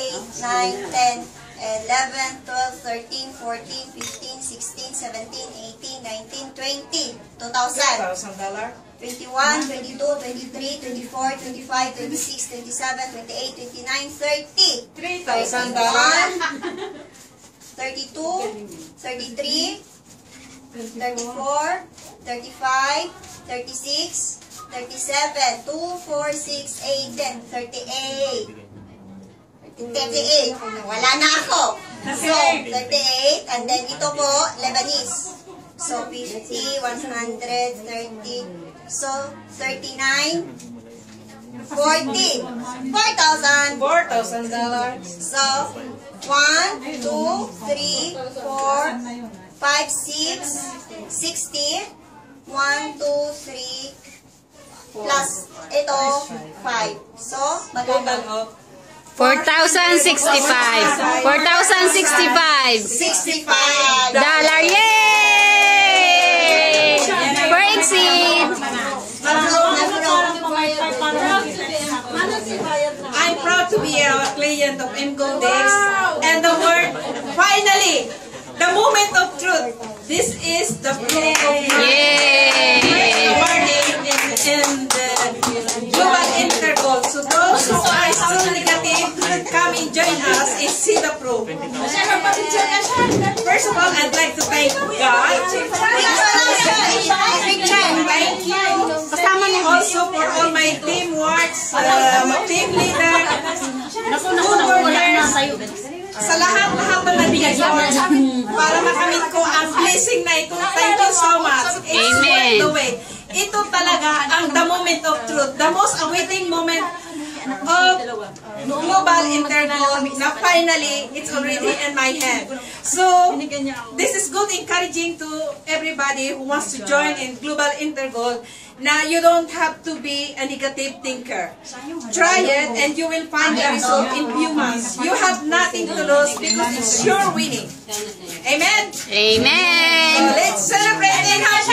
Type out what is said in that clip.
8, 9, 10, 11, 12, 13, 14, 15, 16, 17, 18, 19, 20. 2,000. $2,000. 21, 22, 23, 24, 25, 26, 27, 28, 29, 30. $3,000. 32, 33, 34, 35, 36, 37, 2, 4, 6, 8, 10, 38. 38. Wala na ako. So, 38. And then ito po, Lebanese. So, 50, 100, 30. So, 39, 40. $4,000. $4,000. So, 1, 2, 3, 4, 5, 6, 60. 1, 2, 3, plus ito, 5. So, Total magkano? of 4,065. 4,065 $65. dollar. Yay! For exceed. I'm proud to be a client of MGoldX. And the word, finally, the moment of truth. This is the proof of Yay! awarding in the Global Intergold. So those who are still negative, come and join us and see the proof. First of all, I'd like to thank God. Thank you. Also for all my teamworks, team leader, co-workers, sa lahat-lahat na nagbigay para makamit ko ang blessing na ito. Thank you so much. It's worth the wait. Ito talaga ang the moment of truth. The most awaiting moment of Global Intergold na finally, it's already in my hand. So, this is good encouraging to everybody who wants to join in Global Intergold. Now, you don't have to be a negative thinker. Try it and you will find the result in few months. You have nothing to lose because it's sure winning. Amen? Amen. Let's celebrate and have